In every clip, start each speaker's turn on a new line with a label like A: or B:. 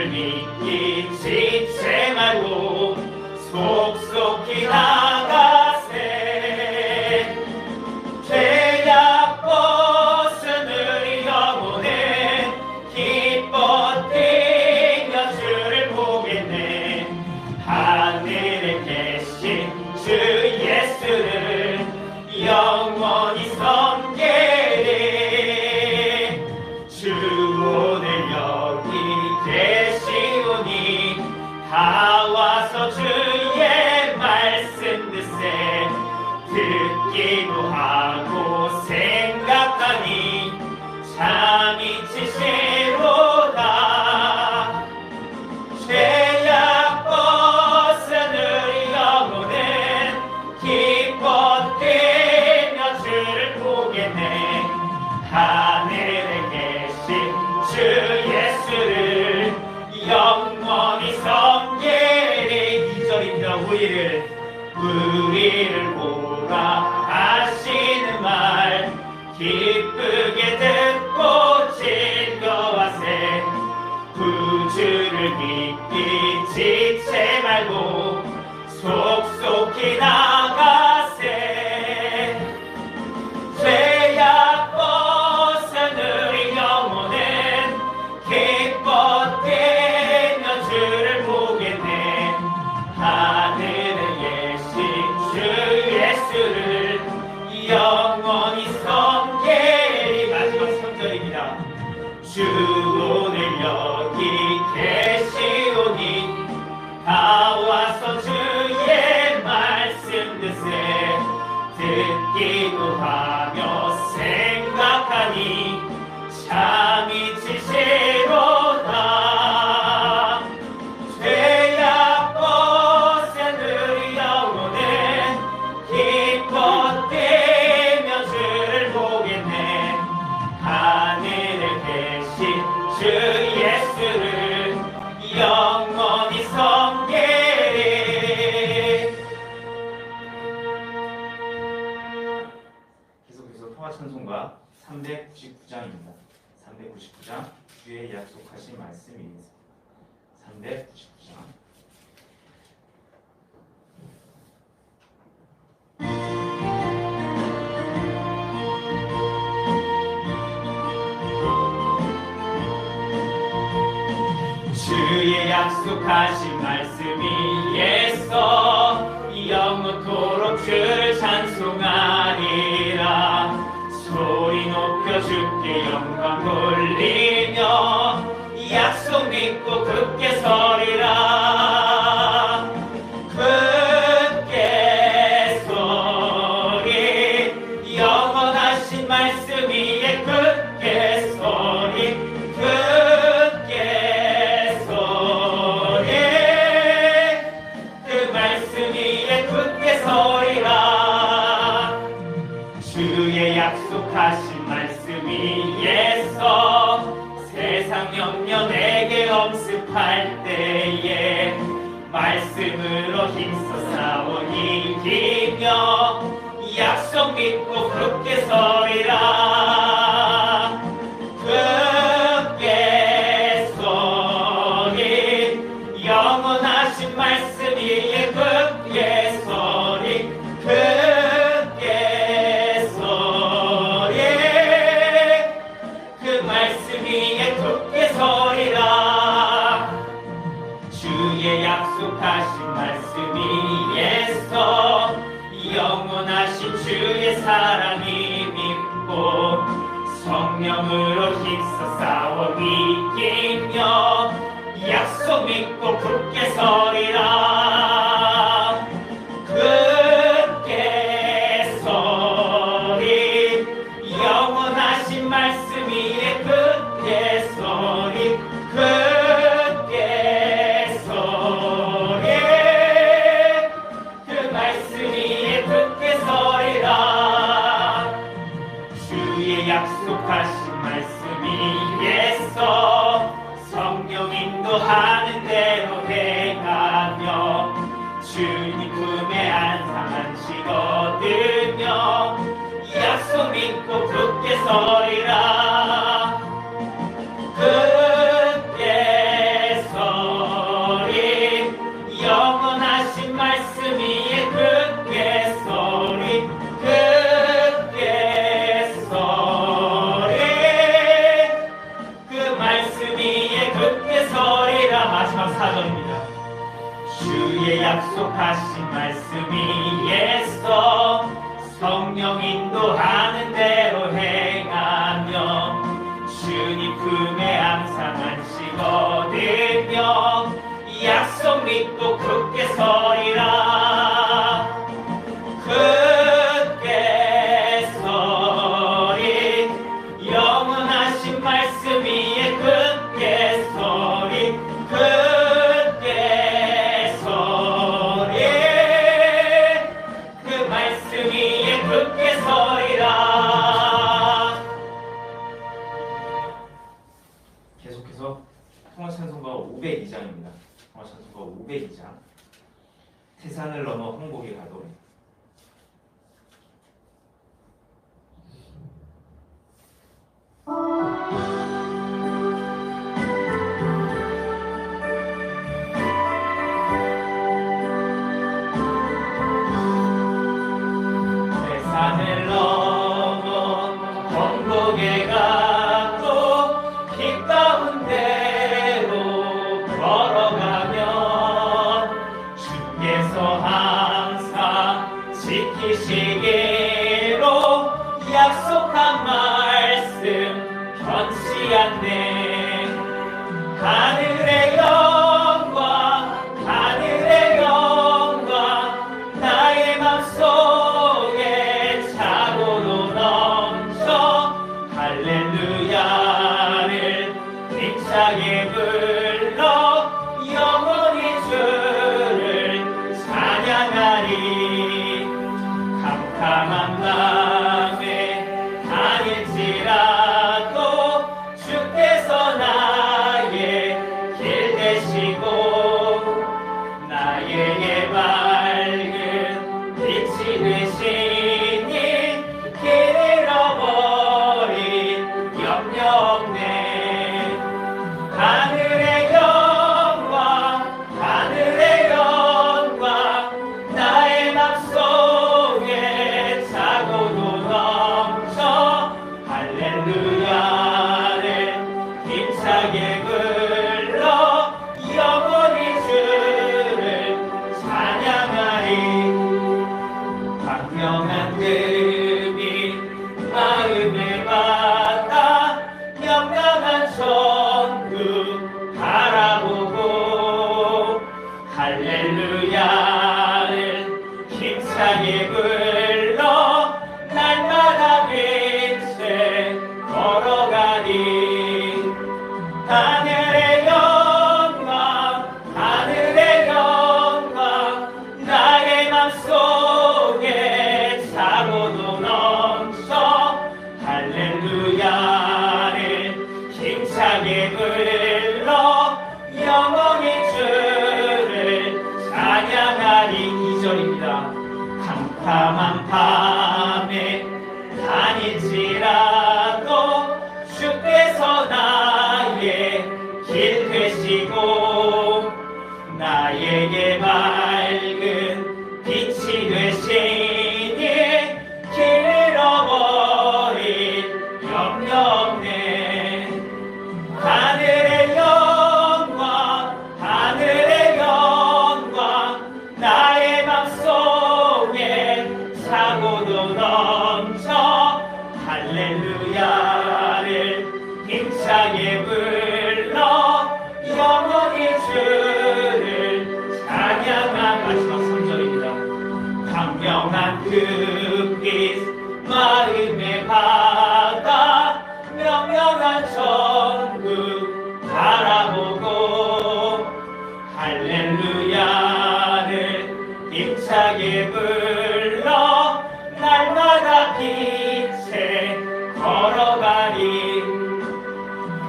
A: 주를 믿기 지체 말고 속속히 나가세. 죄악 벗으늘 영혼은 기뻐 뛰며 주를 보겠네. 하늘에 계신 주 예수를 영원히 섬기리. 주 오늘 여기 계시오니 다 와서 주의 말씀 듣세. 듣기도 하고 생각하니 잠이 치시로다. 죄악 벗으늘 영혼은 기뻐 뛰며 주를 보겠네. 하늘에 계신 주 예수를 영원히 섬기리. 2절입니다. 우리를 보라 하시는 말 기쁘게 듣고 즐거워하세. 구주를 믿기 지체 말고 속속히 나가세. 죄악 벗으늘 영혼은 기뻐 뛰며 주를 보겠네. 하늘에 계신 주 예수를 영원히 섬기리. 마지막 3절입니다. 주 오늘 여기 계시오니 다 와서 주의 말씀 듣세. 듣기도 하며 생각하니 잠이 치시로다. 죄악 벗으늘 영혼은 기뻐 뛰며 주를 보겠네. 하늘에 계신 주 예수를 영원히 섬기리. 계속해서 통화찬송가 399장입니다. 399장 주의 약속하신 말씀입니다. 399장. 주의 약속하신 말씀이 예서 영원토록 주를 찬송하리라. 소리 높여 주께 영광 돌리며 약속 믿고 굳게 서리라. 굳게 서리. 영원하신 말씀 위에 굳게 서리. 굳게 서리. 그 말씀 위에 굳게 서리라. 주의 약속하신 말씀이 예서 세상 염려 내게 엄습할 때에 말씀으로 힘써 싸워 이기며 약속 믿고 굳게 서리라. 굳게 서리. 영원하신 말씀 위에 굳게 서리. 굳게 서리. 그 말씀 위에 굳게 서리라. 주의 약속하신 말씀이 예서 영원하신 주의 사랑이 믿고 성령으로 힘써 싸워 이기며 약속 믿고 굳게 서리라. 굳게 서리. 영원하신 말씀 위에 굳게 서리. 굳게 서리. 그 말씀 위에 굳게 서리라. 주의 약속하신 말씀이 예서 성령 인도하는 대로 행하며 주님 품에 안상한식 얻으며 약속 믿고 굳게 서리라. 굳게 서 마지막 4절입니다. 주의 약속하신 말씀 위에서 성령 인도하는 대로 행하며 주님 품에 항상 안식 얻으며 약속 믿고 굳게 서리라. 굳게 서리 영원하신 말씀 위에 굳게 서리 굳게 서리 그 말씀 위에 굳게 서리라. 계속해서 통화찬송가 502장입니다. 통화찬송가 502장 태산을 넘어 항복에 가도록. 태산을 넘어 항복에 가도 길 가운데로 걸어가면 주께서 항상 지키시기로 약속한 말씀 변치 않네. 하늘의 영광 하늘의 영광 나의 맘속에 차고도 넘쳐 할렐루야를 힘차게 불러 영원히 주를 찬양하리. 캄캄한 밤에 다닐지라도 주께서 나의 길 되시고 나의 밝은 빛이 되시니 길 잃어버린 염려 없네. 하늘의 영광 하늘의 영광 나의 맘속에 차고도 넘쳐 할렐루야를 힘차게 불러 영원히 주를 찬양하리. 광명한 금이 마음에 받아 영광한 천국 바라보고 할렐루야를 힘차게 불러 날마다 빛에 걸어가리. 하늘의 영광 하늘의 영광 나의 맘속에 차고도 넘쳐 할렐루야를 힘차게 불러 영원히 주를 찬양하리. 2절입니다. 캄캄한 밤에 다닐지라도 주께서 나의 길 되시고 나에게 밝은 빛이 되시니 길 잃어버린 염려 없네. 하늘의 영광 하늘의 영광 나의 맘속에 차고도 넘쳐 할렐루야를 힘차게 불러 영원히 주를 찬양한. 마지막 3절입니다. 광명한 그 빛 마음에 받아 명령한 천국 바라보고 할렐루야를 힘차게 불러 날마다 빛에 걸어가리.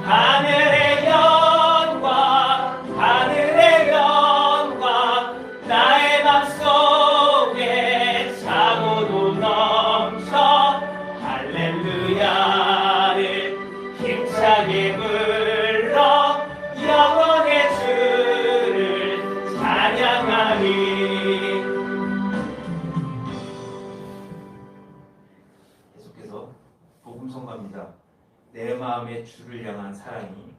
A: 하늘의 영광 하늘의 영광 나의 맘속에 차고도 넘쳐 할렐루야를 힘차게 불러 영원의 주를 찬양하리. 계속해서 복음성가입니다. 내 마음의 주를 향한 사랑이.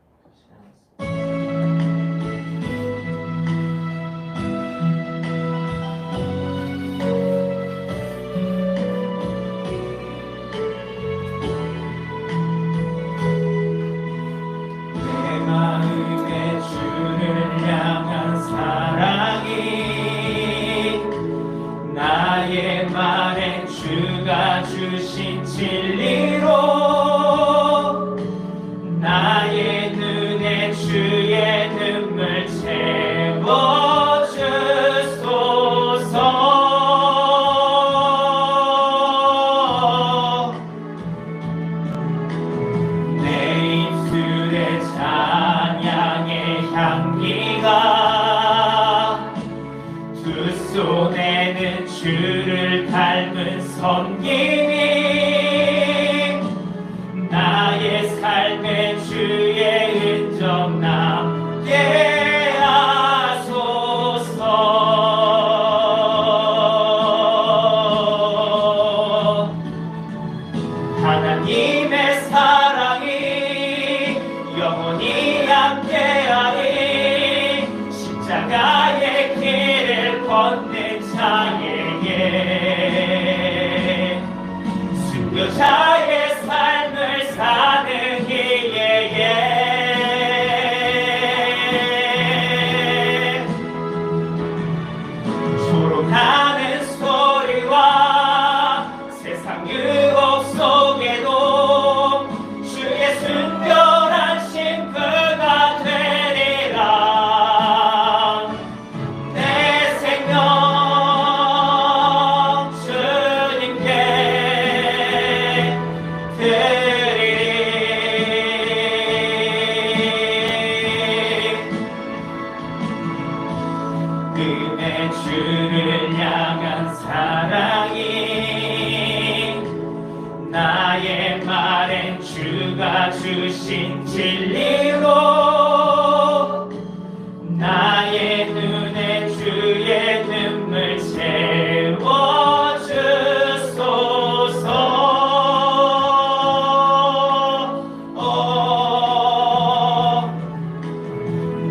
A: 나의 말엔 주가 주신 진리로 나의 눈에 주의 눈물 채워주소서. 내 입술에 찬양의 향기가 두 손에는 주를 닮은 섬김이 나의 삶에 주의 흔적 남게 하소서. 하나님의 사랑이 영원히 함께하리. 십자가의 길을 걷는 자에게 순교자의 삶을 사는 이에게 조롱하는 소리와 세상 유혹 속에도 주의 순결한 신부가 되리라. 내 생명 주님께 드리리. 은혜 주를 향한 사랑이 나의 말엔 주가 주신 진리로 나의 눈에 주의 눈물 채워주소서.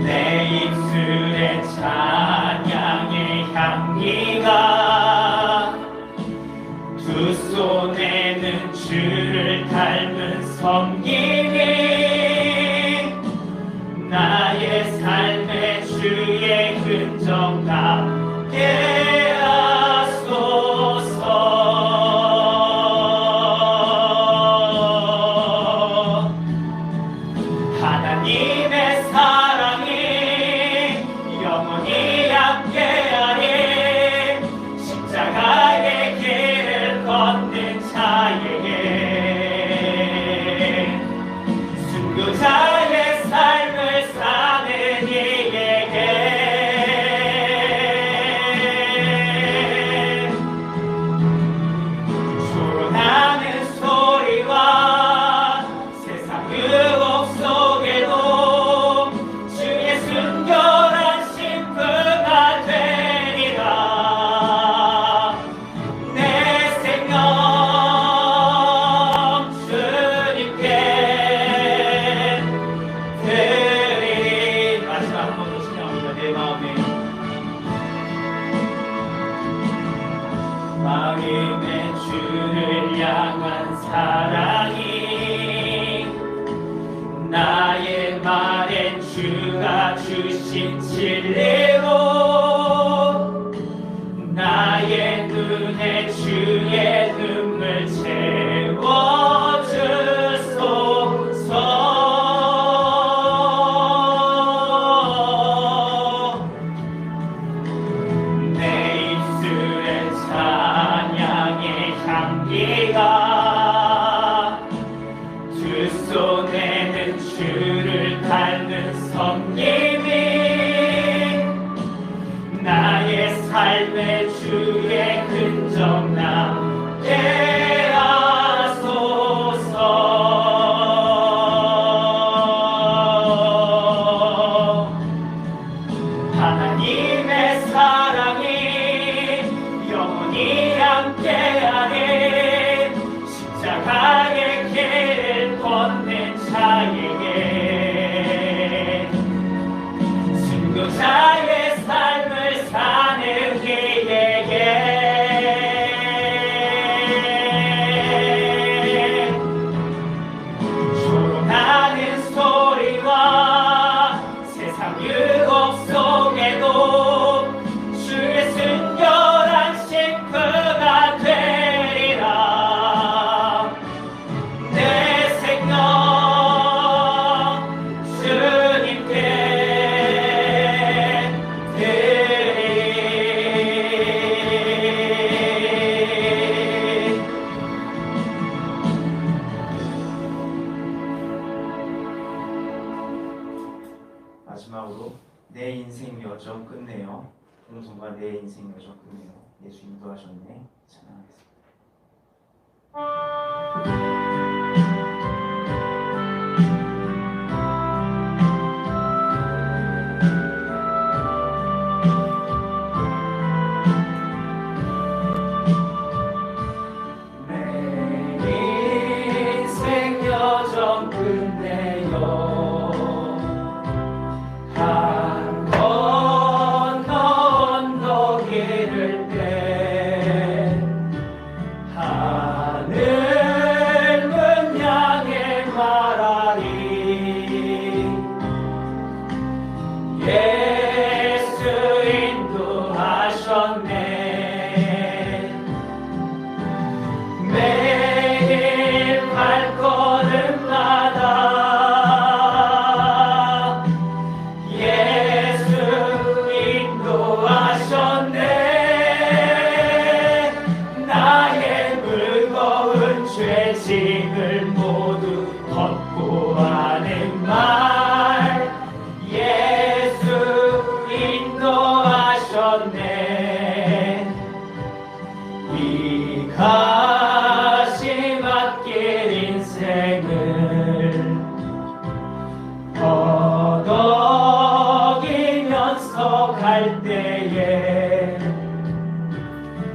A: 내 입술에 찬양의 향기가 두 손에는 주를 닮은 섬김이 나의 삶에 주의 흔적 남게 하소서. 하나님의 사랑이 영원히 함께하리. 십자가의 길을 걷는 자에게 순교자의 삶을 사는 이에게 조롱하는 소리와 세상 유혹 속에도 주의 순결한 신부가 되리라. 내 생명 주님께 드리리. 마지막 한 번 더 신청합니다. 내 마음에 주를 향한 사랑이 나의 말엔 주가 주신 진리로 나의 눈에 주의 눈물 채워주소서. 내 입술에 찬양의 향기가 두 손에는 주를 닮은 섬김이 나의 삶에 주의 흔적 남게 하소서. 하나님의 사랑이 영원히 함께하리. 십자가의 길을 걷는 자에게 순교자의 삶을 사는 이에게 조롱하는 소리와 세상 유혹 속에도
B: 인생 여정 끝내요. 공성과 내 인생 여정 끝내요. 예수 인도하셨네. 찬양하겠습니다.
A: 죄짐을 모두 걷고 하는 말 예수 인도하셨네. 이 가시밭길 인생을 허덕이면서 갈 때에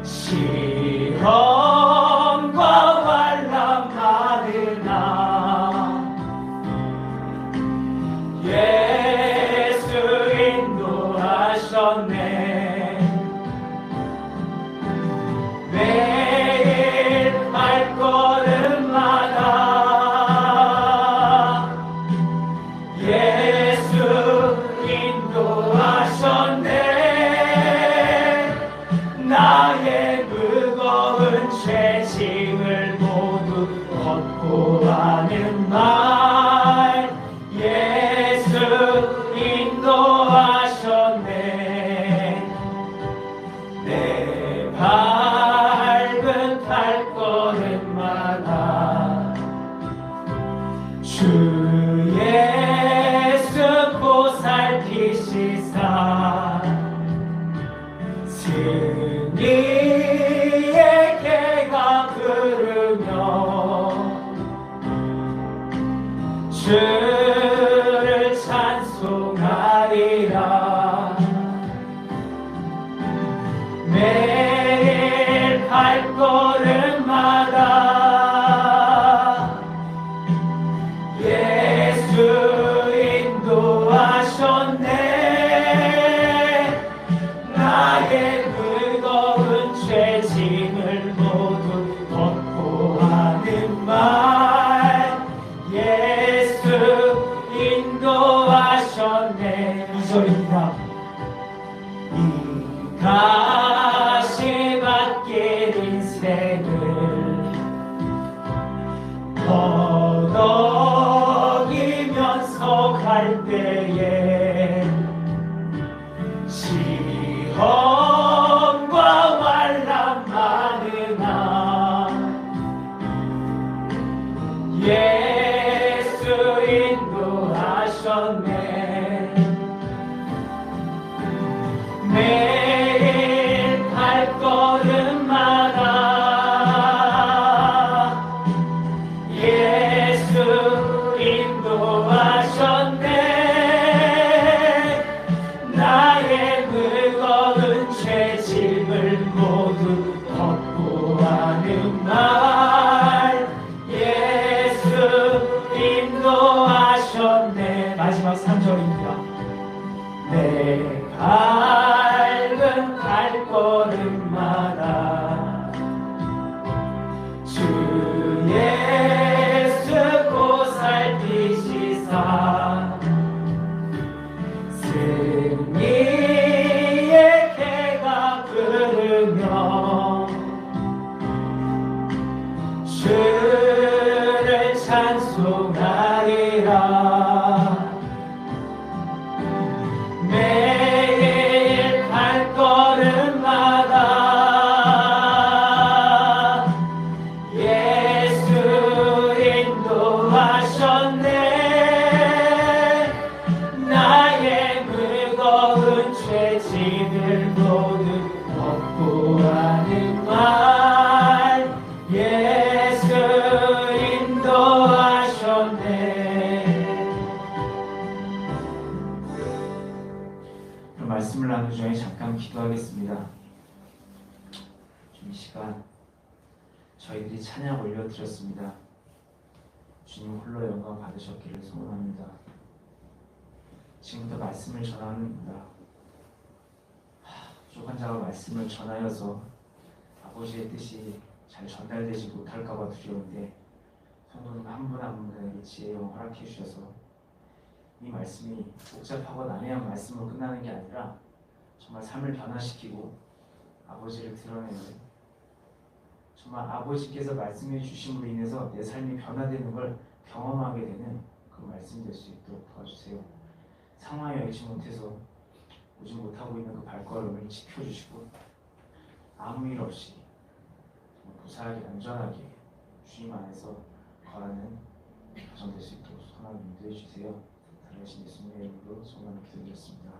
A: 시험과 환난 많으나 예수 인도하셨네. 매일 발걸음마다 예수 인도하셨네. 나의 무거운 죄짐을 모두 걷고 하는 말 예수 인도하셨네. 내 밟은 발걸음마다 주 예수 보살피시사 승리의 개가 부르며 주를 찬송하리라. 매일 발걸음마다 예수 인도하셨네. 나의 무거운 죄짐을 모두 걷고 하는 말 예수 인도하셨네. 2절입니다. 이 가시밭길 인생을 허덕이면서 갈 때에 시험과 환난 많으나 예수 인도하셨네. 매일 발걸음마다 예수 인도하셨네. 나의 무거운 죄짐을 모두 걷고 하는 말 예수 인도하셨네. 마지막 3절입니다. 내 밟은 발걸음마다 주 예수 보살피시사 승리의 개가 부르며 주를 찬송하리라. 매일 발걸음마다 죄짐을 모두 덮고 하는 말 예수 인도하셨네.
B: 그럼 말씀을 나누기 전에 잠깐 기도하겠습니다. 이 시간 저희들이 찬양 올려드렸습니다. 주님 홀로 영광 받으셨기를 소원합니다. 지금부터 말씀을 전합니다. 부족한 자가 말씀을 전하여서 아버지의 뜻이 잘 전달되지 못할까봐 두려운데 성도님 한 분 한 분에게 지혜를 허락해 주셔서 이 말씀이 복잡하고 난해한 말씀으로 끝나는 게 아니라 정말 삶을 변화시키고 아버지를 드러내는, 정말 아버지께서 말씀해 주심으로 인해서 내 삶이 변화되는 걸 경험하게 되는 그 말씀이 될 수 있도록 도와주세요. 상황에 알지 못해서 오지 못하고 있는 그 발걸음을 지켜주시고 아무 일 없이 무사하게 안전하게 주님 안에서 거하는 가정 될 수 있도록 소원을 인도해 주세요. 달라진 예수님의 이름으로 소원을 기도드렸습니다.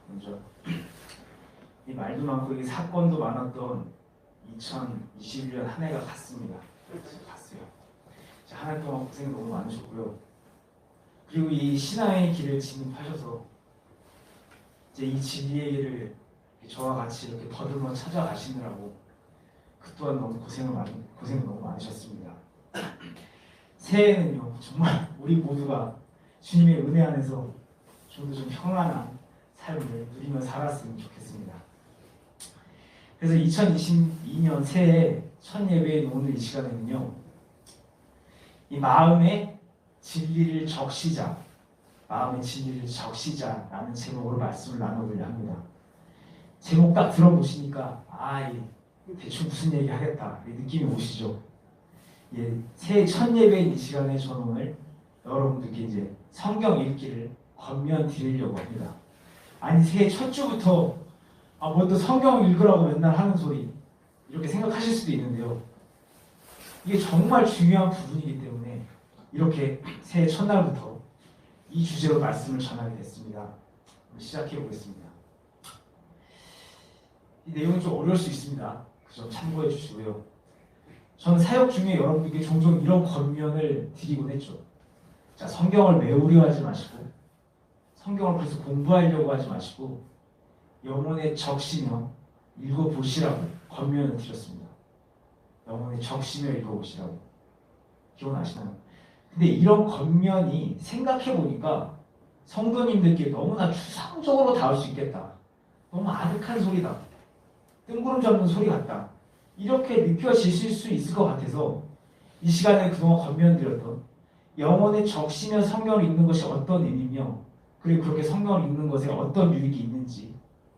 B: 먼저 이 말도 많고 이 사건도 많았던 2021년 한 해가 갔습니다. 갔어요. 한 해 동안 고생 너무 많으셨고요. 그리고 이 신앙의 길을 진입하셔서 이제 이 진리의 길을 저와 같이 이렇게 더듬어 찾아가시느라고 그 또한 너무 고생을 너무 많으셨습니다. 새해에는요 정말 우리 모두가 주님의 은혜 안에서 좀 더 좀 평안한 삶을 누리며 살았으면 좋겠습니다. 그래서 2022년 새해 첫 예배인 오늘 이 시간에는요 이 마음의 진리를 적시자라는 제목으로 말씀을 나눠보려 합니다. 제목 딱 들어보시니까 대충 무슨 얘기 하겠다 느낌이 오시죠? 예, 새해 첫 예배인 이 시간에 저는 오늘 여러분들께 이제 성경 읽기를 권면 드리려고 합니다. 아니 새해 첫 주부터 뭐 또 성경 읽으라고 맨날 하는 소리 이렇게 생각하실 수도 있는데요. 이게 정말 중요한 부분이기 때문에 이렇게 새해 첫날부터 이 주제로 말씀을 전하게 됐습니다. 시작해 보겠습니다. 이 내용이 좀 어려울 수 있습니다. 그 점 참고해 주시고요. 저는 사역 중에 여러분들께 종종 이런 권면을 드리곤 했죠. 자, 성경을 외우려 하지 마시고 성경을 그래서 공부하려고 하지 마시고 영혼에 적시며 읽어보시라고 권면을 드렸습니다. 영혼에 적시며 읽어보시라고. 기억나시나요? 근데 이런 권면이 생각해보니까 성도님들께 너무나 추상적으로 닿을 수 있겠다. 너무 아득한 소리다. 뜬구름 잡는 소리 같다. 이렇게 느껴지실 수 있을 것 같아서 이 시간에 그동안 권면드렸던 영혼에 적시며 성경을 읽는 것이 어떤 의미며 그리고 그렇게 성경을 읽는 것에 어떤 유익이 있는지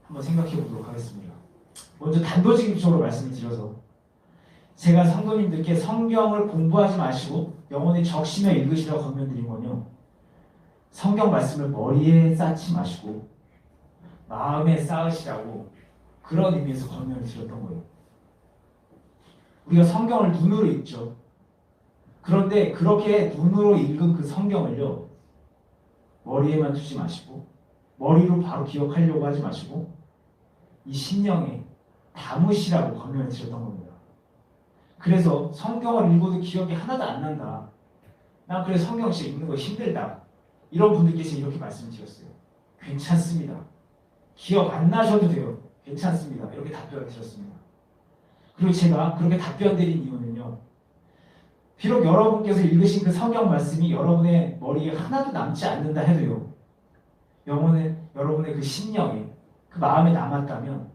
B: 한번 생각해 보도록 하겠습니다. 먼저 단도직입적으로 말씀을 드려서 제가 성도님들께 성경을 공부하지 마시고 영혼에 적시며 읽으시라고 권면드린 건요. 성경 말씀을 머리에 쌓지 마시고 마음에 쌓으시라고 그런 의미에서 권면을 드렸던 거예요. 우리가 성경을 눈으로 읽죠. 그런데 그렇게 눈으로 읽은 그 성경을요. 머리에만 두지 마시고 머리로 바로 기억하려고 하지 마시고 이 심령에 담으시라고 권면을 드렸던 겁니다. 그래서 성경을 읽어도 기억이 하나도 안 난다. 난 그래 성경 진짜 읽는 거 힘들다. 이런 분들께서 이렇게 말씀드렸어요. 괜찮습니다. 기억 안 나셔도 돼요. 괜찮습니다. 이렇게 답변을 드렸습니다. 그리고 제가 그렇게 답변 드린 이유는요. 비록 여러분께서 읽으신 그 성경 말씀이 여러분의 머리에 하나도 남지 않는다 해도요. 여러분의 그 심령에 그 마음에 남았다면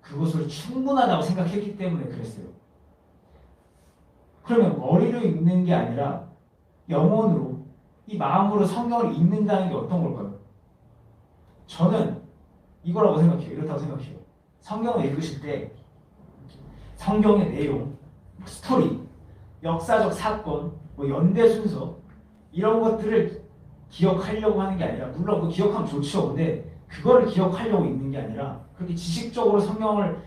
B: 그것으로 충분하다고 생각했기 때문에 그랬어요. 그러면 머리로 읽는 게 아니라 영혼으로 이 마음으로 성경을 읽는다는 게 어떤 걸까요? 저는 이거라고 생각해요. 이렇다고 생각해요. 성경을 읽으실 때 성경의 내용, 스토리, 역사적 사건, 연대 순서 이런 것들을 기억하려고 하는 게 아니라 물론 그 기억하면 좋죠. 근데 그거를 기억하려고 읽는 게 아니라 그렇게 지식적으로 성경을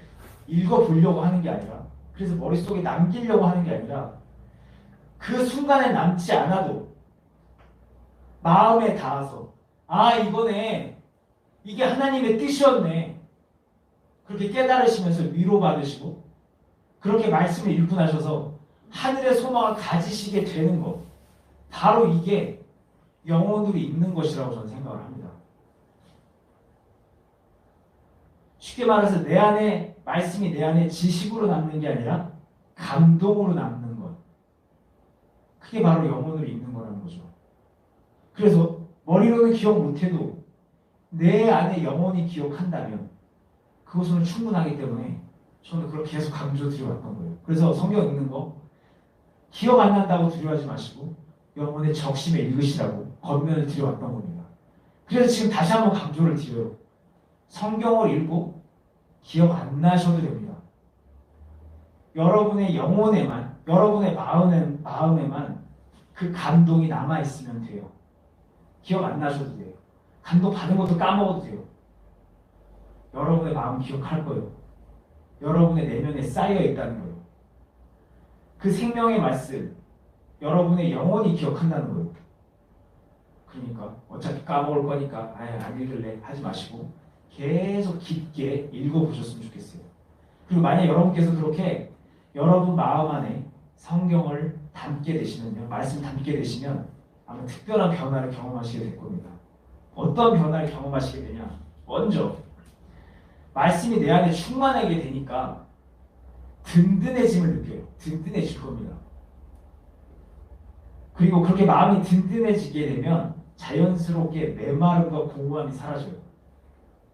B: 읽어보려고 하는 게 아니라 그래서 머릿속에 남기려고 하는 게 아니라 그 순간에 남지 않아도 마음에 닿아서 아 이거네, 이게 하나님의 뜻이었네, 그렇게 깨달으시면서 위로받으시고 그렇게 말씀을 읽고 나셔서 하늘의 소망을 가지시게 되는 것, 바로 이게 영혼으로 있는 것이라고 저는 생각을 합니다. 쉽게 말해서 내 안에 말씀이 내 안에 지식으로 남는 게 아니라 감동으로 남는 것, 그게 바로 영혼으로 있는 거라는 거죠. 그래서 머리로는 기억 못해도 내 안에 영혼이 기억한다면 그것은 충분하기 때문에 저는 그걸 계속 강조드려왔던 거예요. 그래서 성경 읽는 거 기억 안 난다고 두려워하지 마시고 영혼의 적심에 읽으시라고 권면을 드려왔던 겁니다. 그래서 지금 다시 한번 강조를 드려요. 성경을 읽고 기억 안 나셔도 됩니다. 여러분의 영혼에만, 여러분의 마음에만 그 감동이 남아있으면 돼요. 기억 안 나셔도 돼요. 감동 받은 것도 까먹어도 돼요. 여러분의 마음 기억할 거예요. 여러분의 내면에 쌓여 있다는 거예요. 그 생명의 말씀, 여러분의 영혼이 기억한다는 거예요. 그러니까 어차피 까먹을 거니까 아예 안 읽을래 하지 마시고 계속 깊게 읽어보셨으면 좋겠어요. 그리고 만약 여러분께서 그렇게 여러분 마음 안에 성경을 담게 되시면요, 말씀 담게 되시면 아마 특별한 변화를 경험하시게 될 겁니다. 어떤 변화를 경험하시게 되냐? 먼저 말씀이 내 안에 충만하게 되니까 든든해짐을 느껴요. 든든해질 겁니다. 그리고 그렇게 마음이 든든해지게 되면 자연스럽게 메마름과 공허함이 사라져요.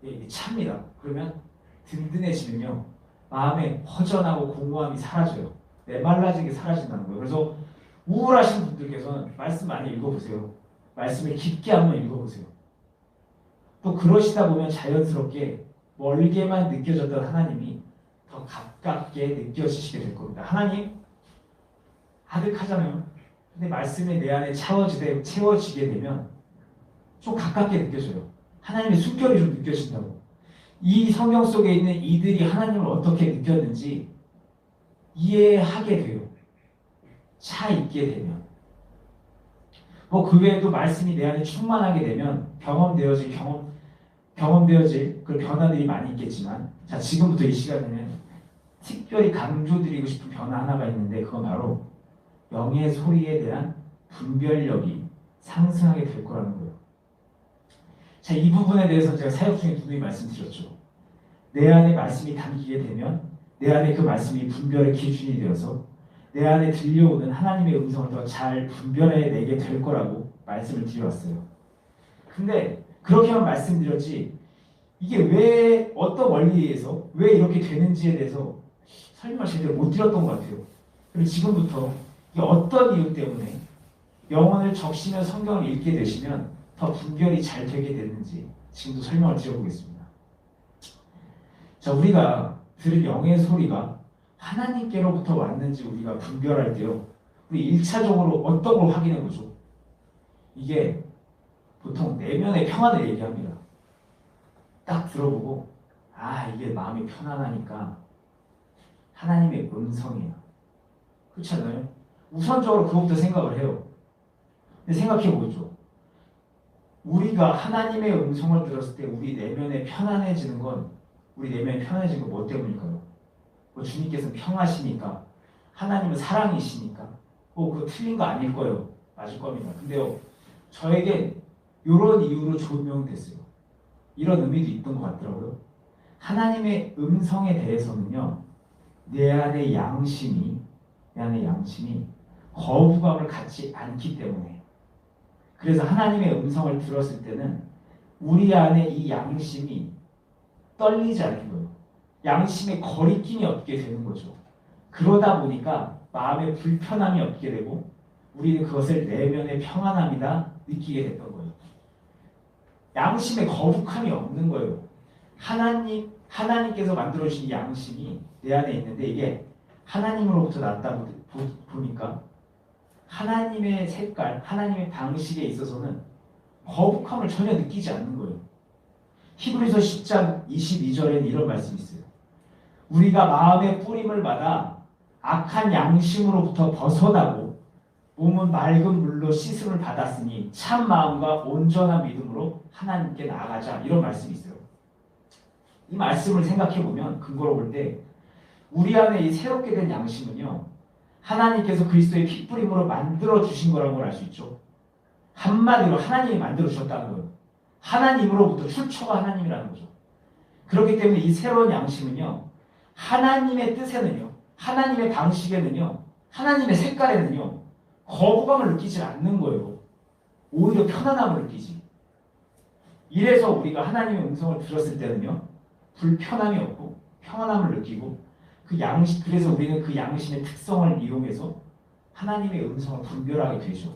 B: 이게 찹니다. 그러면 든든해지면요, 마음에 허전하고 공허함이 사라져요. 메말라진 게 사라진다는 거예요. 그래서 우울하신 분들께서는 말씀 많이 읽어보세요. 말씀을 깊게 한번 읽어보세요. 또 그러시다 보면 자연스럽게 멀게만 느껴졌던 하나님이 더 가깝게 느껴지시게 될 겁니다. 하나님 아득하잖아요. 근데 말씀이 내 안에 채워지게 되면 좀 가깝게 느껴져요. 하나님의 숨결이 좀 느껴진다고. 이 성경 속에 있는 이들이 하나님을 어떻게 느꼈는지 이해하게 돼요. 차 있게 되면. 뭐 그 외에도 말씀이 내 안에 충만하게 되면 경험되어질 그 변화들이 많이 있겠지만, 자, 지금부터 이 시간에는 특별히 강조드리고 싶은 변화 하나가 있는데, 그건 바로 영의 소리에 대한 분별력이 상승하게 될 거라는 거예요. 자, 이 부분에 대해서 제가 사역 중에 누누이 말씀드렸죠. 내 안에 말씀이 담기게 되면 내 안에 그 말씀이 분별의 기준이 되어서 내 안에 들려오는 하나님의 음성을 더 잘 분별해내게 될 거라고 말씀을 드려왔어요. 근데 그렇게만 말씀드렸지 이게 왜, 어떤 원리에서 왜 이렇게 되는지에 대해서 설명을 제대로 못 드렸던 것 같아요. 그리고 지금부터 이게 어떤 이유 때문에 영혼을 적시며 성경을 읽게 되시면 더 분별이 잘 되게 되는지 지금도 설명을 드려보겠습니다. 자, 우리가 들은 영의 소리가 하나님께로부터 왔는지 우리가 분별할 때요, 우리 1차적으로 어떤 걸 확인해 보죠? 이게 보통 내면의 평안을 얘기합니다. 딱 들어보고 아, 이게 마음이 편안하니까 하나님의 음성이야. 그렇지 않아요? 우선적으로 그것부터 생각을 해요. 근데 생각해 보죠. 우리가 하나님의 음성을 들었을 때 우리 내면에 편안해지는 건, 우리 내면이 편안해지는 건 뭐 때문일까요? 뭐 주님께서는 평하시니까, 하나님은 사랑이시니까, 그거 틀린 거 아닐 거예요. 맞을 겁니다. 근데요, 저에게 이런 이유로 조명됐어요. 이런 의미도 있던 것 같더라고요. 하나님의 음성에 대해서는요, 내 안의 양심이 거부감을 갖지 않기 때문에, 그래서 하나님의 음성을 들었을 때는 우리 안에 이 양심이 떨리지 않는 거예요. 양심의 거리낌이 없게 되는 거죠. 그러다 보니까 마음의 불편함이 없게 되고 우리는 그것을 내면의 평안함이다 느끼게 됐던 거예요. 양심의 거북함이 없는 거예요. 하나님께서 만들어주신 양심이 내 안에 있는데, 이게 하나님으로부터 났다 보니까 하나님의 색깔, 하나님의 방식에 있어서는 거북함을 전혀 느끼지 않는 거예요. 히브리서 10장 22절에는 이런 말씀이 있어요. 우리가 마음의 뿌림을 받아 악한 양심으로부터 벗어나고 몸은 맑은 물로 물로 씻음을 받았으니 참 마음과 온전한 믿음으로 하나님께 나아가자. 이런 말씀이 있어요. 이 말씀을 생각해 보면 근거로 볼 때 우리 안에 이 새롭게 된 양심은요, 하나님께서 그리스도의 핏부림으로 만들어 주신 거라는 걸 알 수 있죠. 한마디로 하나님이 만들어 주셨다는 거예요. 하나님으로부터 출처가 하나님이라는 거죠. 그렇기 때문에 이 새로운 양심은요, 하나님의 뜻에는요, 하나님의 방식에는요, 하나님의 색깔에는요, 거부감을 느끼지 않는 거예요. 오히려 편안함을 느끼지. 이래서 우리가 하나님의 음성을 들었을 때는요, 불편함이 없고 평안함을 느끼고 그 양심, 그래서 우리는 그 양심의 특성을 이용해서 하나님의 음성을 분별하게 되죠.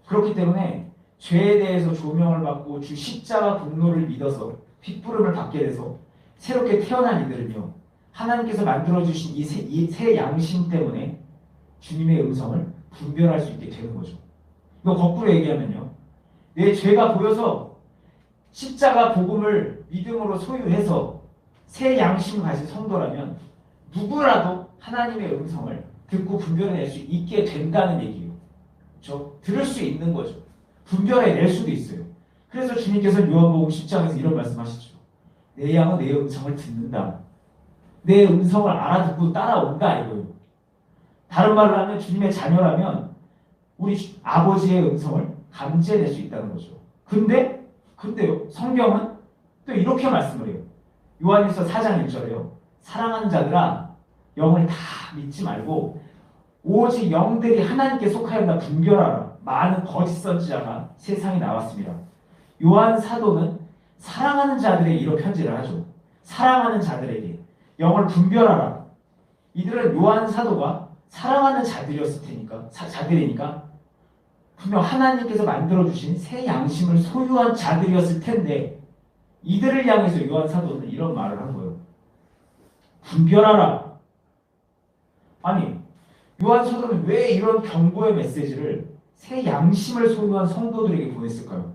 B: 그렇기 때문에 죄에 대해서 조명을 받고 주 십자가 공로를 믿어서 핏부름을 받게 돼서 새롭게 태어난 이들은요, 하나님께서 만들어주신 이 새 양심 때문에 주님의 음성을 분별할 수 있게 되는 거죠. 이거 거꾸로 얘기하면요, 내 죄가 보여서 십자가 복음을 믿음으로 소유해서 새 양심을 가진 성도라면 누구라도 하나님의 음성을 듣고 분별해낼 수 있게 된다는 얘기예요. 그렇죠? 들을 수 있는 거죠. 분별해낼 수도 있어요. 그래서 주님께서 요한복음 10장에서 이런 말씀하시죠. 내 양은 내 음성을 듣는다. 내 음성을 알아듣고 따라온다 이거예요. 다른 말로 하면 주님의 자녀라면 우리 아버지의 음성을 감지해낼 수 있다는 거죠. 근데요, 성경은 또 이렇게 말씀을 해요. 요한일서 4장 1절에요. 사랑하는 자들아, 영을 다 믿지 말고 오직 영들이 하나님께 속하였나 분별하라. 많은 거짓 선지자가 세상에 나왔습니다. 요한 사도는 사랑하는 자들에게 이런 편지를 하죠. 사랑하는 자들에게 영을 분별하라. 이들은 요한 사도가 사랑하는 자들이니까 분명 하나님께서 만들어주신 새 양심을 소유한 자들이었을 텐데 이들을 향해서 요한 사도는 이런 말을 한 거예요. 분별하라. 아니, 요한 사도는 왜 이런 경고의 메시지를 새 양심을 소유한 성도들에게 보냈을까요?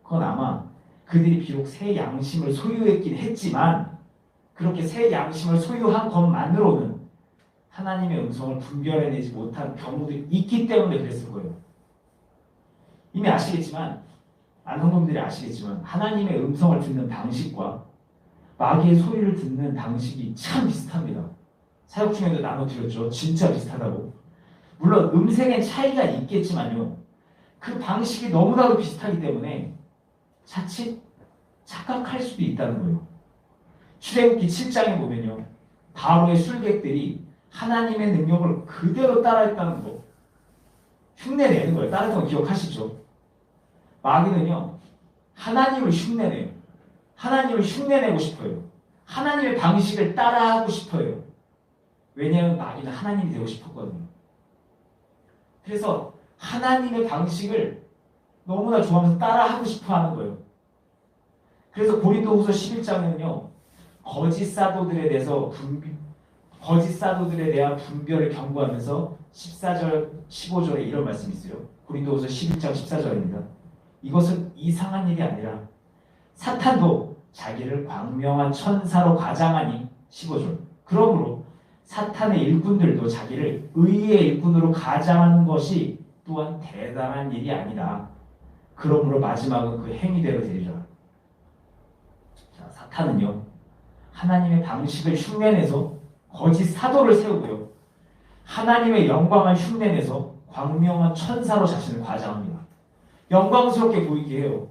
B: 그건 아마 그들이 비록 새 양심을 소유했긴 했지만 그렇게 새 양심을 소유한 것만으로는 하나님의 음성을 분별해내지 못한 경우들이 있기 때문에 그랬을 거예요. 이미 아시겠지만, 안성도님들이 아시겠지만 하나님의 음성을 듣는 방식과 마귀의 소리를 듣는 방식이 참 비슷합니다. 사역 중에도 나눠드렸죠. 진짜 비슷하다고. 물론 음색엔 차이가 있겠지만요, 그 방식이 너무나도 비슷하기 때문에 자칫 착각할 수도 있다는 거예요. 출애굽기 7장에 보면요, 바로의 술객들이 하나님의 능력을 그대로 따라했다는 거, 흉내내는 거예요. 따라했던 거 기억하시죠? 마귀는요, 하나님을 흉내내요. 하나님을 흉내내고 싶어요. 하나님의 방식을 따라하고 싶어요. 왜냐하면 마귀는 하나님이 되고 싶었거든요. 그래서 하나님의 방식을 너무나 좋아하면서 따라하고 싶어 하는 거예요. 그래서 고린도후서 11장에는요, 거짓 사도들에 대한 분별을 경고하면서 14절, 15절에 이런 말씀이 있어요. 고린도후서 11장 14절입니다. 이것은 이상한 일이 아니라 사탄도 자기를 광명한 천사로 가장하니 15절. 그러므로 사탄의 일꾼들도 자기를 의의 일꾼으로 가장하는 것이 또한 대단한 일이 아니다. 그러므로 마지막은 그 행위대로 되리라. 자, 사탄은요, 하나님의 방식을 흉내내서 거짓 사도를 세우고요, 하나님의 영광을 흉내내서 광명한 천사로 자신을 과장합니다. 영광스럽게 보이게 해요.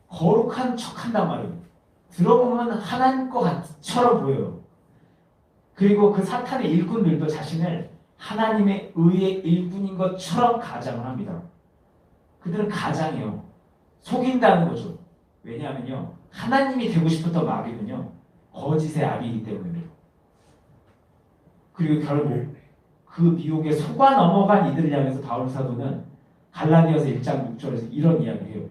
B: 거룩한 척한단 말이에요. 들어보면 하나님 것처럼 보여요. 그리고 그 사탄의 일꾼들도 자신을 하나님의 의의 일꾼인 것처럼 가장을 합니다. 그들은 가장해요. 속인다는 거죠. 왜냐하면요, 하나님이 되고 싶었던 마귀는요, 거짓의 아비이기 때문입니다. 그리고 결국 그 미혹에 속아 넘어간 이들을 향해서 바울 사도는 갈라디아서 1장 6절에서 이런 이야기를 해요.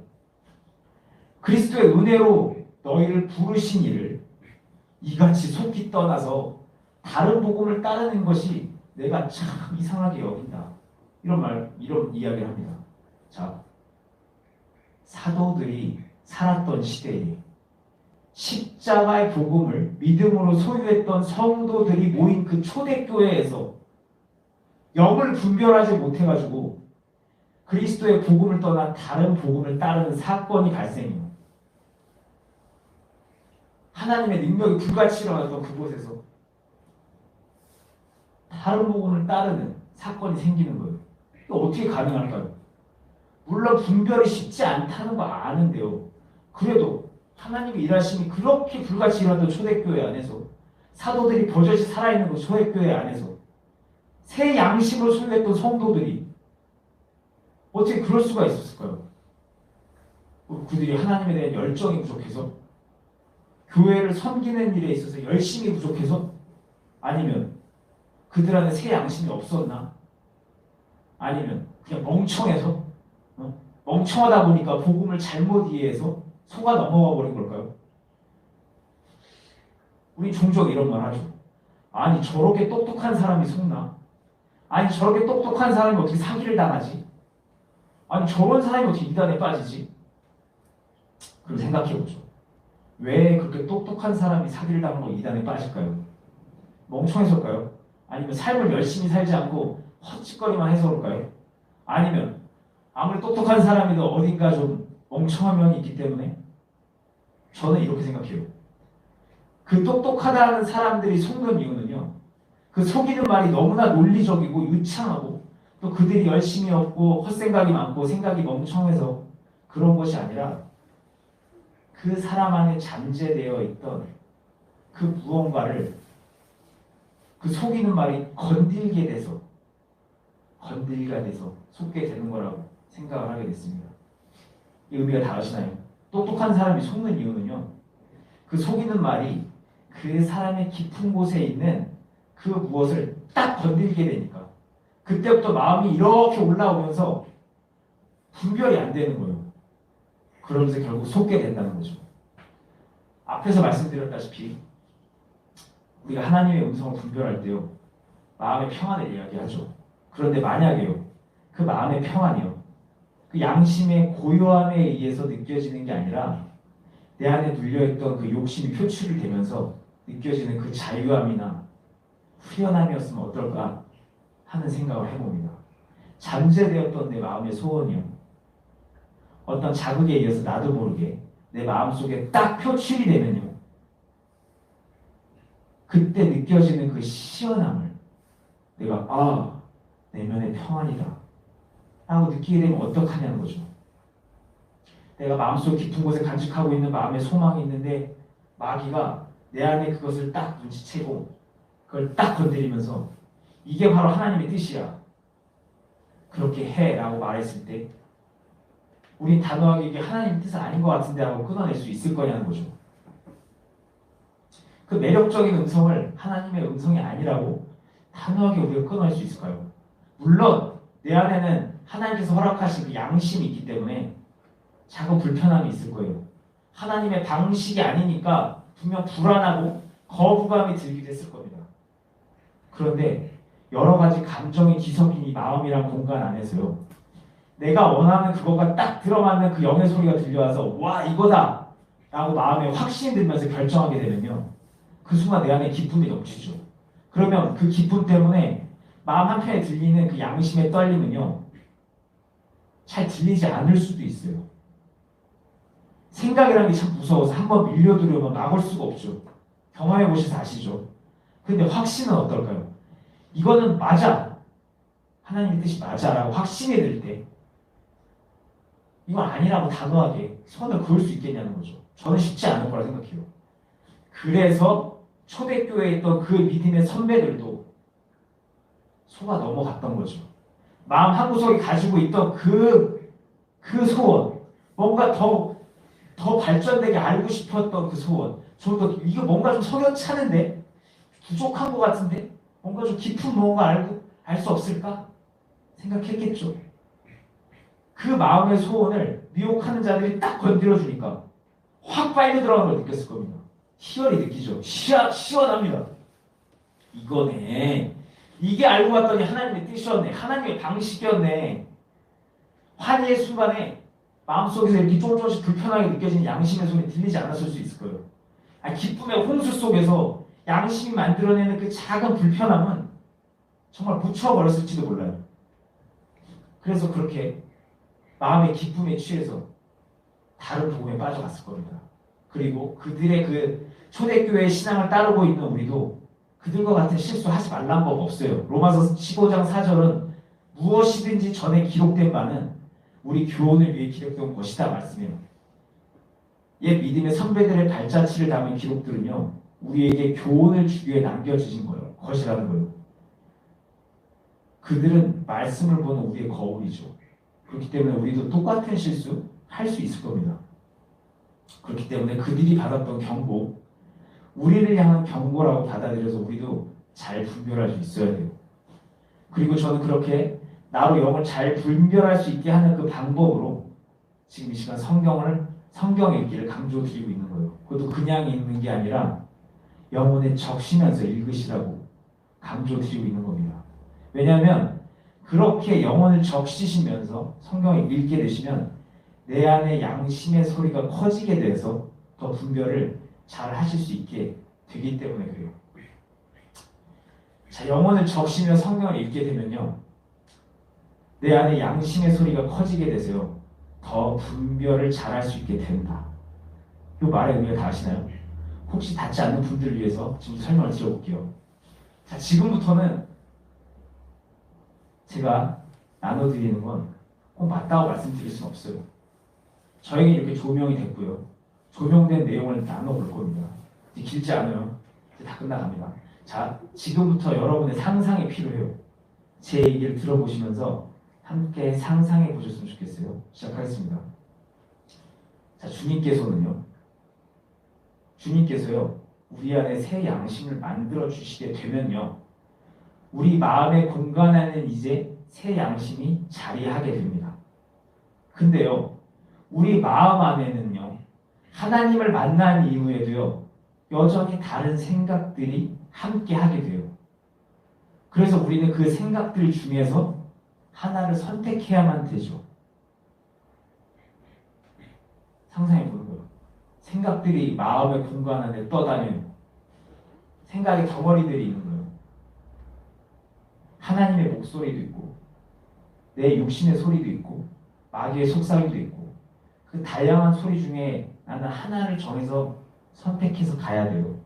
B: 그리스도의 은혜로 너희를 부르신 이를 이같이 속히 떠나서 다른 복음을 따르는 것이 내가 참 이상하게 여긴다. 이런 이야기를 합니다. 자, 사도들이 살았던 시대에 십자가의 복음을 믿음으로 소유했던 성도들이 모인 그 초대교회에서 영을 분별하지 못해가지고 그리스도의 복음을 떠나 다른 복음을 따르는 사건이 발생해요. 하나님의 능력이 불같이 일어났던 그곳에서 다른 복음을 따르는 사건이 생기는 거예요. 이게 어떻게 가능할까요? 물론 분별이 쉽지 않다는 거 아는데요. 그래도 하나님의 일하심이 그렇게 불같이 일어났던 초대교회 안에서 사도들이 버젓이 살아있는 그 초대교회 안에서 새 양심으로 순례했던 성도들이 어떻게 그럴 수가 있었을까요? 그들이 하나님에 대한 열정이 부족해서? 교회를 섬기는 일에 있어서 열심히 부족해서? 아니면 그들 안에 새 양심이 없었나? 아니면 그냥 멍청해서? 멍청하다 보니까 복음을 잘못 이해해서 속아 넘어가 버린 걸까요? 우리 종종 이런 말 하죠. 아니 저렇게 똑똑한 사람이 속나? 아니 저렇게 똑똑한 사람이 어떻게 사기를 당하지? 아니 저런 사람이 어떻게 이단에 빠지지? 그럼 생각해보죠. 왜 그렇게 똑똑한 사람이 사기를 당하고 이단에 빠질까요? 멍청해서일까요? 아니면 삶을 열심히 살지 않고 헛짓거리만 해서 그럴까요? 아니면 아무리 똑똑한 사람이도 어딘가 좀 멍청한 면이 있기 때문에? 저는 이렇게 생각해요. 그 똑똑하다는 사람들이 속는 이유는요, 그 속이는 말이 너무나 논리적이고 유창하고 또 그들이 열심히 없고 헛생각이 많고 생각이 멍청해서 그런 것이 아니라 그 사람 안에 잠재되어 있던 그 무언가를 그 속이는 말이 건들게 돼서 속게 되는 거라고 생각을 하게 됐습니다. 이 의미가 다르시나요? 똑똑한 사람이 속는 이유는요, 그 속이는 말이 그 사람의 깊은 곳에 있는 그 무엇을 딱 건들게 되니까 그때부터 마음이 이렇게 올라오면서 분별이 안 되는 거예요. 그러면서 결국 속게 된다는 거죠. 앞에서 말씀드렸다시피 우리가 하나님의 음성을 분별할 때요, 마음의 평안을 이야기하죠. 그런데 만약에요, 그 마음의 평안이요, 그 양심의 고요함에 의해서 느껴지는 게 아니라 내 안에 눌려있던 그 욕심이 표출이 되면서 느껴지는 그 자유함이나 후련함이었으면 어떨까 하는 생각을 해봅니다. 잠재되었던 내 마음의 소원이요, 어떤 자극에 의해서 나도 모르게 내 마음속에 딱 표출이 되면요, 그때 느껴지는 그 시원함을 내가 내면의 평안이다 라고 느끼게 되면 어떡하냐는 거죠. 내가 마음속 깊은 곳에 간직하고 있는 마음의 소망이 있는데 마귀가 내 안에 그것을 딱 눈치채고 그걸 딱 건드리면서 이게 바로 하나님의 뜻이야, 그렇게 해 라고 말했을 때 우린 단호하게 이게 하나님의 뜻은 아닌 것 같은데 하고 끊어낼 수 있을 거냐는 거죠. 그 매력적인 음성을 하나님의 음성이 아니라고 단호하게 우리가 끊어낼 수 있을까요? 물론 내 안에는 하나님께서 허락하신 그 양심이 있기 때문에 작은 불편함이 있을 거예요. 하나님의 방식이 아니니까 분명 불안하고 거부감이 들기도 했을 겁니다. 그런데 여러 가지 감정이 뒤섞인 이 마음이란 공간 안에서요, 내가 원하는 그거가 딱 들어맞는 그 영의 소리가 들려와서 와 이거다 라고 마음에 확신이 들면서 결정하게 되면요, 그 순간 내 안에 기쁨이 넘치죠. 그러면 그 기쁨 때문에 마음 한편에 들리는 그 양심의 떨림은요, 잘 들리지 않을 수도 있어요. 생각이라는 게 참 무서워서 한번 밀려들으면 막을 수가 없죠. 경험해 보셔서 아시죠? 근데 확신은 어떨까요? 이거는 맞아, 하나님의 뜻이 맞아 라고 확신이 들 때 이건 아니라고 단호하게 선을 그을 수 있겠냐는 거죠. 저는 쉽지 않을 거라 생각해요. 그래서 초대교회에 있던 그 믿음의 선배들도 속아 넘어갔던 거죠. 마음 한구석에 가지고 있던 그 소원, 뭔가 더 발전되게 알고 싶었던 그 소원, 좀 더 이거 뭔가 좀 석연찮은데 부족한 것 같은데 뭔가 좀 깊은 뭔가 알 수 없을까 생각했겠죠. 그 마음의 소원을 미혹하는 자들이 딱 건드려주니까 확 빨려 들어가는 걸 느꼈을 겁니다. 희열이 느끼죠. 시원합니다. 이거네. 이게 알고 봤더니 하나님의 뜻이었네. 하나님의 방식이었네. 환희의 순간에 마음속에서 이렇게 조금씩 불편하게 느껴지는 양심의 소리 들리지 않았을 수 있을 거예요. 기쁨의 홍수 속에서 양심이 만들어내는 그 작은 불편함은 정말 묻혀버렸을지도 몰라요. 그래서 그렇게 마음의 기쁨에 취해서 다른 복음에 빠져갔을 겁니다. 그리고 그들의 그 초대교회의 신앙을 따르고 있는 우리도 그들과 같은 실수하지 말란 법 없어요. 로마서 15장 4절은 무엇이든지 전에 기록된 바는 우리 교훈을 위해 기록된 것이다 말씀이에요. 옛 믿음의 선배들의 발자취를 담은 기록들은요, 우리에게 교훈을 주기 위해 남겨주신 거예요. 것이라는 거예요. 그들은 말씀을 보는 우리의 거울이죠. 그렇기 때문에 우리도 똑같은 실수 할 수 있을 겁니다. 그렇기 때문에 그들이 받았던 경고, 우리를 향한 경고라고 받아들여서 우리도 잘 분별할 수 있어야 돼요. 그리고 저는 그렇게 나로 영을 잘 분별할 수 있게 하는 그 방법으로 지금 이 시간 성경 읽기를 강조드리고 있는 거예요. 그것도 그냥 읽는 게 아니라 영혼에 적시면서 읽으시라고 강조드리고 있는 겁니다. 왜냐하면 그렇게 영혼을 적시시면서 성경을 읽게 되시면 내 안에 양심의 소리가 커지게 돼서 더 분별을 잘 하실 수 있게 되기 때문에 그래요. 자, 영혼을 적시며 성경을 읽게 되면요, 내 안에 양심의 소리가 커지게 돼서요, 더 분별을 잘 할 수 있게 된다. 이 말의 의미를 다 아시나요? 혹시 닿지 않는 분들을 위해서 지금 설명을 드려볼게요. 자, 지금부터는 제가 나눠드리는 건 꼭 맞다고 말씀드릴 수는 없어요. 저에게 이렇게 조명이 됐고요. 조명된 내용을 나눠볼 겁니다. 이제 길지 않아요. 이제 다 끝나갑니다. 자, 지금부터 여러분의 상상이 필요해요. 제 얘기를 들어보시면서 함께 상상해 보셨으면 좋겠어요. 시작하겠습니다. 자, 주님께서요, 우리 안에 새 양심을 만들어 주시게 되면요, 우리 마음의 공간에는 이제 새 양심이 자리하게 됩니다. 근데요, 우리 마음 안에는요, 하나님을 만난 이후에도요, 여전히 다른 생각들이 함께 하게 돼요. 그래서 우리는 그 생각들 중에서 하나를 선택해야만 되죠. 상상해 보는 거예요. 생각들이 마음의 공간 안에 떠다니는 생각의 덩어리들이 있는 거예요. 하나님의 목소리도 있고 내 육신의 소리도 있고 마귀의 속삭임도 있고 그 다양한 소리 중에 나는 하나를 정해서 선택해서 가야 돼요.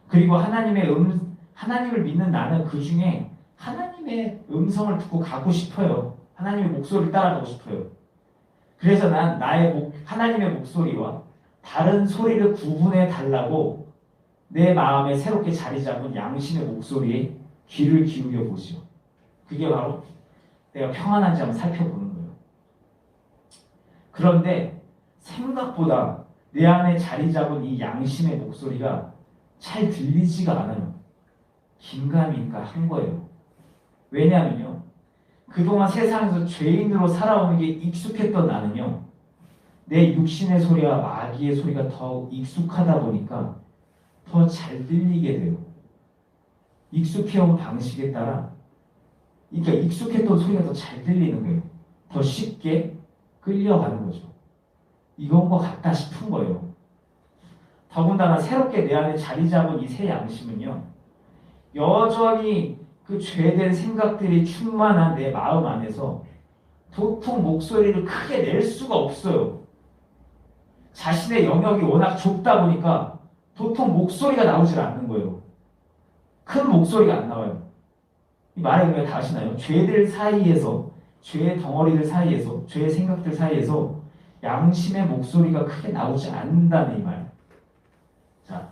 B: 그리고 하나님을 믿는 나는 그 중에 하나님의 음성을 듣고 가고 싶어요. 하나님의 목소리를 따라가고 싶어요. 그래서 난 하나님의 목소리와 다른 소리를 구분해 달라고 내 마음에 새롭게 자리 잡은 양심의 목소리에 귀를 기울여 보시오. 그게 바로 내가 평안한지 한번 살펴보는 거예요. 그런데 생각보다 내 안에 자리 잡은 이 양심의 목소리가 잘 들리지가 않아요. 긴가민가 한 거예요. 왜냐하면요, 그동안 세상에서 죄인으로 살아오는 게 익숙했던 나는요, 내 육신의 소리와 마귀의 소리가 더 익숙하다 보니까 더 잘 들리게 돼요. 익숙해온 방식에 따라, 그러니까 익숙했던 소리가 더 잘 들리는 거예요. 더 쉽게 끌려가는 거죠. 이건 것 같다 싶은 거예요. 더군다나 새롭게 내 안에 자리 잡은 이 새 양심은요, 여전히 그 죄된 생각들이 충만한 내 마음 안에서 도통 목소리를 크게 낼 수가 없어요. 자신의 영역이 워낙 좁다 보니까 도통 목소리가 나오질 않는 거예요. 큰 목소리가 안 나와요. 이 말의 의미가 다 아시나요? 죄들 사이에서, 죄의 덩어리들 사이에서, 죄의 생각들 사이에서 양심의 목소리가 크게 나오지 않는다는 이 말. 자,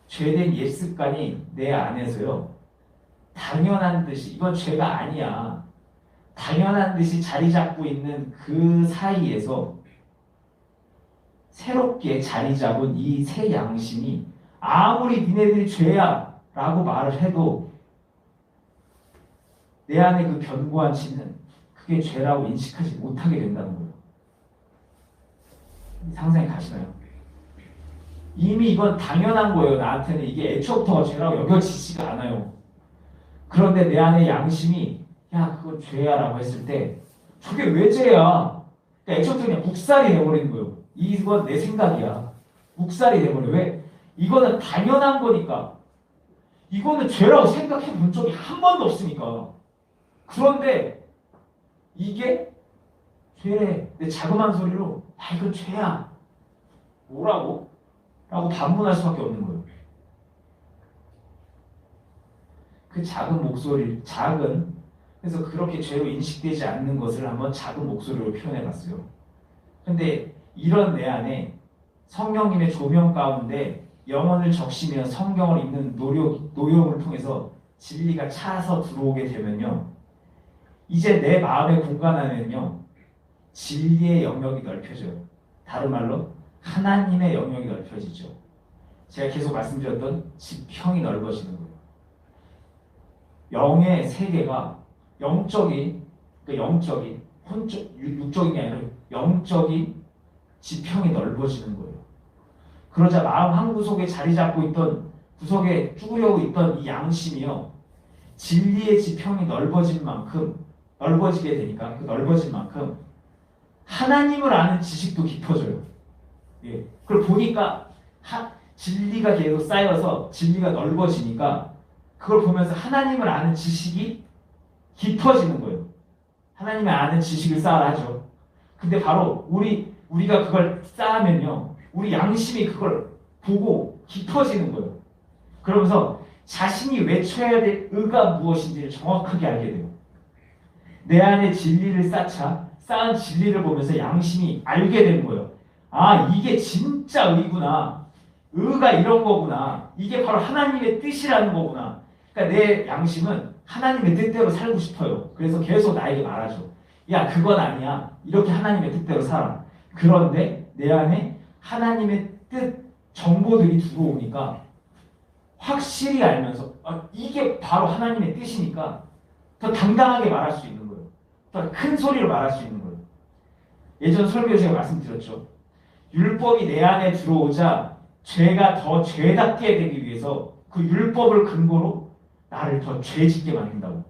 B: 죄된 옛 습관이 내 안에서요, 당연한 듯이, 이건 죄가 아니야, 당연한 듯이 자리 잡고 있는 그 사이에서 새롭게 자리 잡은 이 새 양심이 아무리 니네들이 죄야 라고 말을 해도 내 안에 그 견고한 치는 그게 죄라고 인식하지 못하게 된다는 거예요. 상상이 가시나요? 이미 이건 당연한 거예요. 나한테는 이게 애초부터 죄라고 여겨지지가 않아요. 그런데 내 안에 양심이 야, 그건 죄야 라고 했을 때 저게 왜 죄야? 그러니까 애초부터 그냥 묵살이 돼버리는 거예요. 이건 내 생각이야. 묵살이 돼버려. 왜? 이거는 당연한 거니까. 이거는 죄라고 생각해 본 적이 한 번도 없으니까. 그런데 이게 죄래. 내 자그마한 소리로 이건 죄야. 뭐라고? 라고 반문할 수밖에 없는 거예요. 그 작은 목소리, 그래서 그렇게 죄로 인식되지 않는 것을 한번 작은 목소리로 표현해 봤어요. 근데 이런 내 안에 성령님의 조명 가운데 영혼을 적시며 성경을 읽는 노력을 통해서 진리가 차서 들어오게 되면요. 이제 내 마음의 공간 안에는요. 진리의 영역이 넓혀져요. 다른 말로 하나님의 영역이 넓혀지죠. 제가 계속 말씀드렸던 지평이 넓어지는 거예요. 영의 세계가 영적인, 육적인 게 아니라 영적인 지평이 넓어지는 거예요. 그러자 마음 한 구석에 자리 잡고 있던 구석에 쭈그려고 있던 이 양심이요. 진리의 지평이 넓어지게 되니까 그 넓어진 만큼 하나님을 아는 지식도 깊어져요. 예. 그걸 보니까 진리가 계속 쌓여서 진리가 넓어지니까 그걸 보면서 하나님을 아는 지식이 깊어지는 거예요. 하나님을 아는 지식을 쌓아야 하죠. 근데 바로 우리가 그걸 쌓으면요. 우리 양심이 그걸 보고 깊어지는 거예요. 그러면서 자신이 외쳐야 될 의가 무엇인지를 정확하게 알게 돼요. 내 안에 진리를 쌓은 진리를 보면서 양심이 알게 되는 거예요. 아, 이게 진짜 의구나. 의가 이런 거구나. 이게 바로 하나님의 뜻이라는 거구나. 그러니까 내 양심은 하나님의 뜻대로 살고 싶어요. 그래서 계속 나에게 말하죠. 야, 그건 아니야. 이렇게 하나님의 뜻대로 살아. 그런데 내 안에 하나님의 뜻 정보들이 들어오니까 확실히 알면서 이게 바로 하나님의 뜻이니까 더 당당하게 말할 수 있는 거예요. 더 큰 소리로 말할 수 있는 거예요. 예전 설교에 제가 말씀드렸죠. 율법이 내 안에 들어오자 죄가 더 죄답게 되기 위해서 그 율법을 근거로 나를 더 죄짓게 만든다고.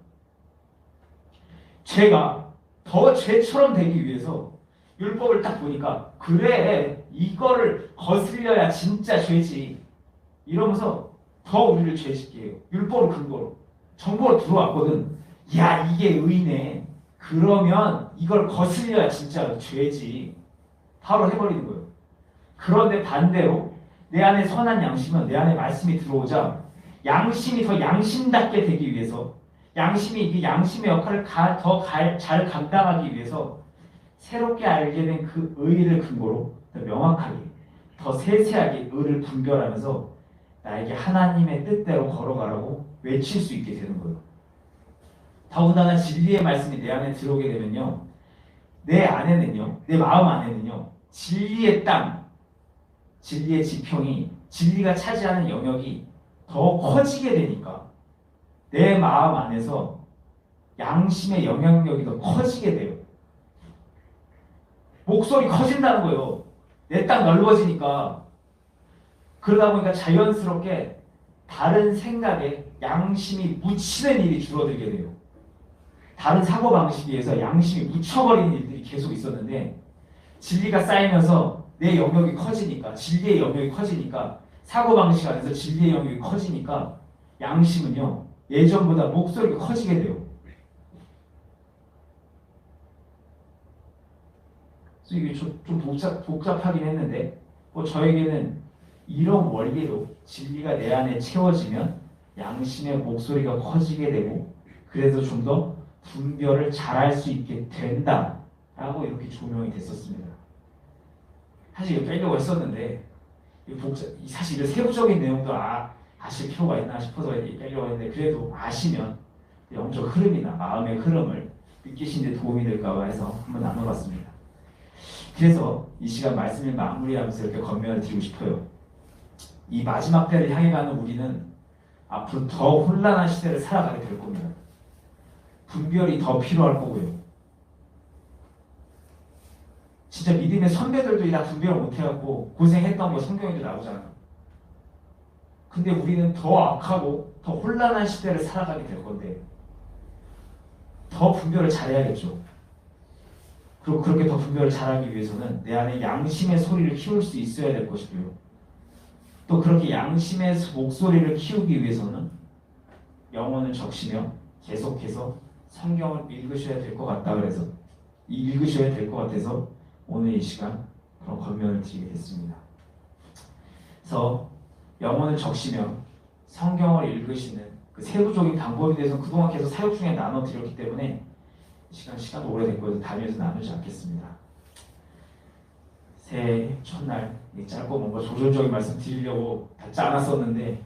B: 죄가 더 죄처럼 되기 위해서 율법을 딱 보니까 그래, 이거를 거슬려야 진짜 죄지. 이러면서 더 우리를 죄짓게 해요. 율법을 근거로. 정보로 들어왔거든. 야, 이게 의네. 그러면 이걸 거슬려야 진짜 죄지. 바로 해버리는 거예요. 그런데 반대로 내 안에 선한 양심은 내 안에 말씀이 들어오자 양심이 더 양심답게 되기 위해서 이 양심의 역할을 더 잘 감당하기 위해서 새롭게 알게 된 그 의의를 근거로 더 명확하게 더 세세하게 의를 분별하면서 나에게 하나님의 뜻대로 걸어가라고 외칠 수 있게 되는 거예요. 더군다나 진리의 말씀이 내 안에 들어오게 되면요. 내 마음 안에는요. 진리의 땅, 진리의 지평이 진리가 차지하는 영역이 더 커지게 되니까 내 마음 안에서 양심의 영향력이 더 커지게 돼요. 목소리 커진다는 거예요. 내 땅 넓어지니까. 그러다 보니까 자연스럽게 다른 생각에 양심이 묻히는 일이 줄어들게 돼요. 다른 사고방식에 의해서 양심이 묻혀버리는 일들이 계속 있었는데 진리가 쌓이면서 내 영역이 커지니까, 진리의 영역이 커지니까, 사고방식 안에서 진리의 영역이 커지니까 양심은요 예전보다 목소리가 커지게 돼요. 그래서 이게 좀 복잡하긴 했는데 저에게는 이런 원리로 진리가 내 안에 채워지면 양심의 목소리가 커지게 되고 그래서 좀 더 분별을 잘할 수 있게 된다라고 이렇게 조명이 됐었습니다. 사실 이거 빼려고 했었는데 사실 이런 세부적인 내용도 아실 필요가 있나 싶어서 빼려고 했는데 그래도 아시면 영적 흐름이나 마음의 흐름을 느끼시는 데 도움이 될까 해서 한번 나눠봤습니다. 그래서 이 시간 말씀을 마무리하면서 이렇게 권면을 드리고 싶어요. 이 마지막 때를 향해 가는 우리는 앞으로 더 혼란한 시대를 살아가게 될 겁니다. 분별이 더 필요할 거고요. 진짜 믿음의 선배들도 다 분별을 못해갖고 고생했던 거 성경에도 나오잖아요. 근데 우리는 더 악하고 더 혼란한 시대를 살아가게 될 건데 더 분별을 잘해야겠죠. 그리고 그렇게 더 분별을 잘하기 위해서는 내 안에 양심의 소리를 키울 수 있어야 될 것이고요. 또 그렇게 양심의 목소리를 키우기 위해서는 영혼을 적시며 계속해서 성경을 읽으셔야 될 것 같다 그래서 읽으셔야 될 것 같아서 오늘 이 시간 그런 권면을 드리게 됐습니다. 그래서 영혼을 적시며 성경을 읽으시는 그 세부적인 방법에 대해서 그동안 계속 사역 중에 나눠드렸기 때문에 이 시간도 오래됐고 다니면서 나누지 않겠습니다. 새해 첫날 짧고 뭔가 조절적인 말씀 드리려고 다 짜놨었는데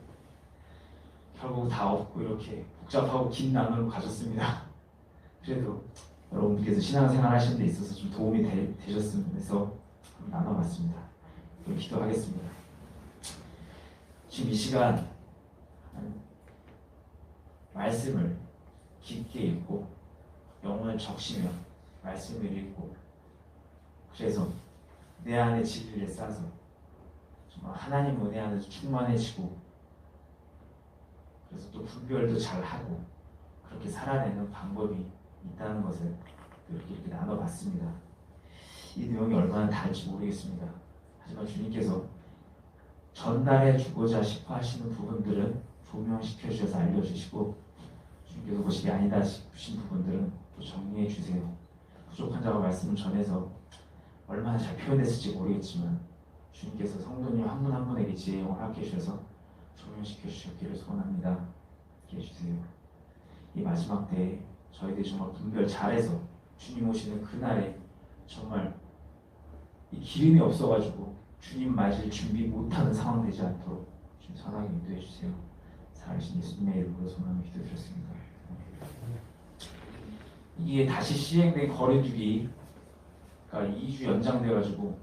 B: 결국 다 없고 이렇게 복잡하고 긴 나눔을 가졌습니다. 그래도 여러분께서 신앙생활 하시는 데 있어서 좀 도움이 되셨으면 해서 나눠봤습니다. 그럼 기도하겠습니다. 지금 이 시간 말씀을 깊게 읽고 영혼을 적시며 말씀을 읽고 그래서 내 안에 진리를 쌓아서 정말 하나님 은혜 안에서 충만해지고 그래서 또 분별도 잘하고 그렇게 살아내는 방법이 있다는 것을 이렇게 나눠봤습니다. 이 내용이 얼마나 다를지 모르겠습니다. 하지만 주님께서 전달해 주고자 싶어 하시는 부분들은 조명시켜 주셔서 알려주시고 주님께서 그것이 아니다 싶으신 부분들은 또 정리해 주세요. 부족한 자가 말씀을 전해서 얼마나 잘 표현됐을지 모르겠지만 주님께서 성도님 한 분 한 분에게 지혜를 허락해 주셔서 조명시켜 주셨기를 소원합니다. 이렇게 해주세요. 이 마지막 때에 저희들이 정말 분별 잘해서 주님 오시는 그날에 정말 이 기름이 없어가지고 주님 맞을 준비 못하는 상황 되지 않도록 주님 선하게 인도해 주세요. 살아계신 예수님의 이름으로 소망을 기도드렸습니다. 이게 다시 시행된 거리두기가 2주 연장돼가지고